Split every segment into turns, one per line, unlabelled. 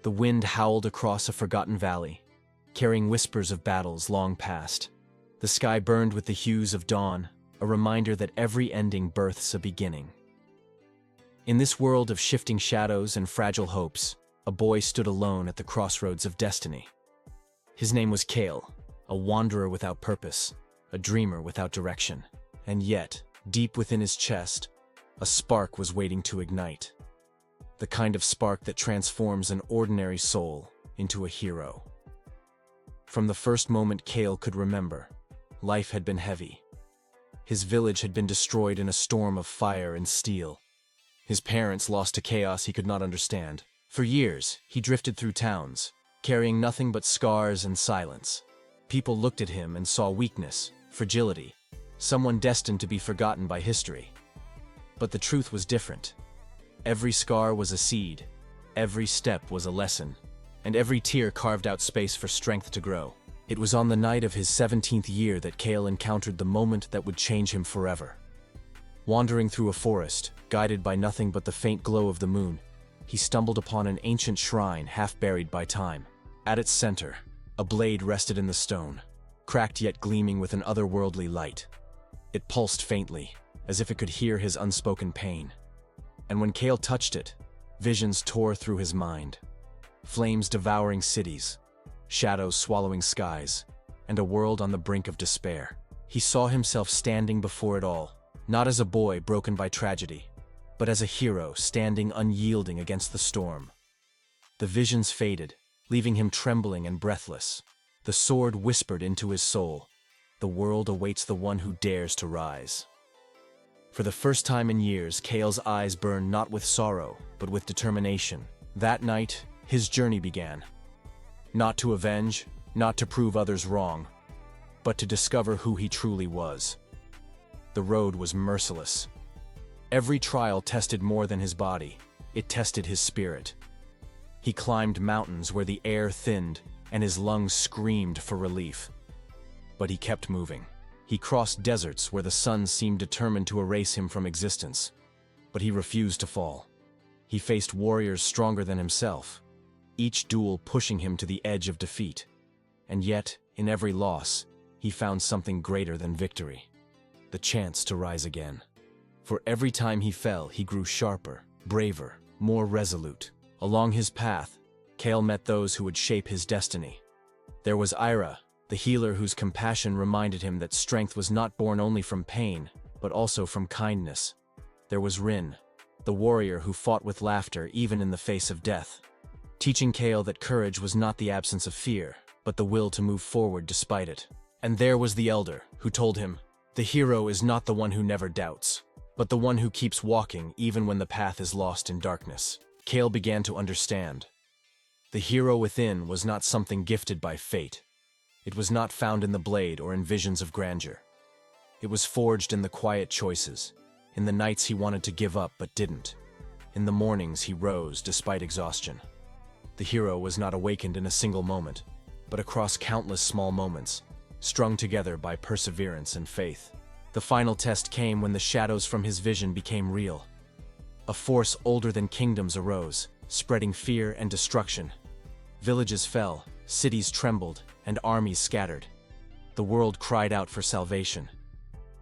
The wind howled across a forgotten valley, carrying whispers of battles long past. The sky burned with the hues of dawn, a reminder that every ending births a beginning. In this world of shifting shadows and fragile hopes, a boy stood alone at the crossroads of destiny. His name was Kael, a wanderer without purpose, a dreamer without direction. And yet, deep within his chest, a spark was waiting to ignite. The kind of spark that transforms an ordinary soul into a hero. From the first moment Kael could remember, life had been heavy. His village had been destroyed in a storm of fire and steel. His parents lost to chaos he could not understand. For years, he drifted through towns, carrying nothing but scars and silence. People looked at him and saw weakness, fragility, someone destined to be forgotten by history. But the truth was different. Every scar was a seed, every step was a lesson, and every tear carved out space for strength to grow. It was on the night of his 17th year that Kael encountered the moment that would change him forever. Wandering through a forest, guided by nothing but the faint glow of the moon, he stumbled upon an ancient shrine half buried by time. At its center, a blade rested in the stone, cracked yet gleaming with an otherworldly light. It pulsed faintly, as if it could hear his unspoken pain. And when Kael touched it, visions tore through his mind. Flames devouring cities, shadows swallowing skies, and a world on the brink of despair. He saw himself standing before it all, not as a boy broken by tragedy, but as a hero standing unyielding against the storm. The visions faded, leaving him trembling and breathless. The sword whispered into his soul, "The world awaits the one who dares to rise." For the first time in years, Kael's eyes burned not with sorrow, but with determination. That night, his journey began. Not to avenge, not to prove others wrong, but to discover who he truly was. The road was merciless. Every trial tested more than his body, it tested his spirit. He climbed mountains where the air thinned and his lungs screamed for relief. But he kept moving. He crossed deserts where the sun seemed determined to erase him from existence. But he refused to fall. He faced warriors stronger than himself, each duel pushing him to the edge of defeat. And yet, in every loss, he found something greater than victory: the chance to rise again. For every time he fell, he grew sharper, braver, more resolute. Along his path, Kael met those who would shape his destiny. There was Ira, the healer whose compassion reminded him that strength was not born only from pain, but also from kindness. There was Rin, the warrior who fought with laughter even in the face of death, teaching Kael that courage was not the absence of fear, but the will to move forward despite it. And there was the elder, who told him, "The hero is not the one who never doubts, but the one who keeps walking even when the path is lost in darkness." Kael began to understand. The hero within was not something gifted by fate. It was not found in the blade or in visions of grandeur. It was forged in the quiet choices, in the nights he wanted to give up but didn't, in the mornings he rose despite exhaustion. The hero was not awakened in a single moment, but across countless small moments, strung together by perseverance and faith. The final test came when the shadows from his vision became real. A force older than kingdoms arose, spreading fear and destruction. Villages fell, cities trembled, and armies scattered. The world cried out for salvation.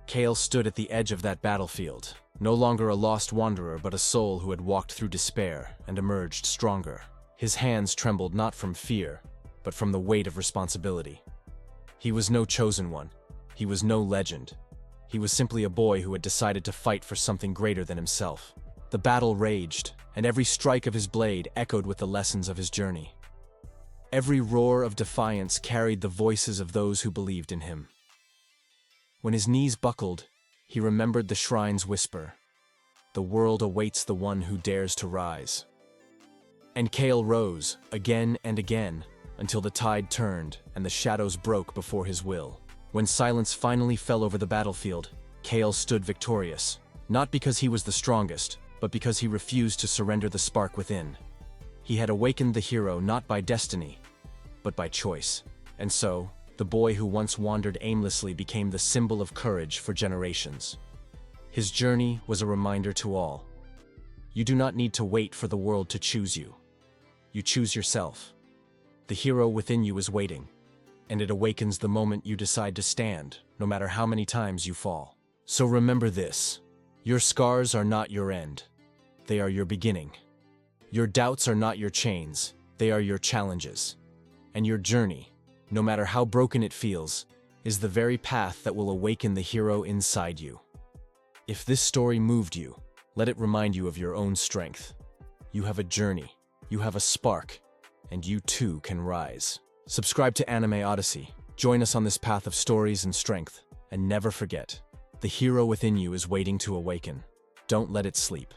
Kael stood at the edge of that battlefield, no longer a lost wanderer but a soul who had walked through despair and emerged stronger. His hands trembled not from fear, but from the weight of responsibility. He was no chosen one. He was no legend. He was simply a boy who had decided to fight for something greater than himself. The battle raged, and every strike of his blade echoed with the lessons of his journey. Every roar of defiance carried the voices of those who believed in him. When his knees buckled, he remembered the shrine's whisper, "The world awaits the one who dares to rise." And Kael rose, again and again, until the tide turned and the shadows broke before his will. When silence finally fell over the battlefield, Kael stood victorious, not because he was the strongest, but because he refused to surrender the spark within. He had awakened the hero not by destiny, but by choice. And so, the boy who once wandered aimlessly became the symbol of courage for generations. His journey was a reminder to all. You do not need to wait for the world to choose you. You choose yourself. The hero within you is waiting, and it awakens the moment you decide to stand, no matter how many times you fall. So remember this: your scars are not your end. They are your beginning. Your doubts are not your chains. They are your challenges. And your journey, no matter how broken it feels, is the very path that will awaken the hero inside you. If this story moved you, let it remind you of your own strength. You have a journey, you have a spark, and you too can rise. Subscribe to Anime Odyssey. Join us on this path of stories and strength. And never forget, the hero within you is waiting to awaken. Don't let it sleep.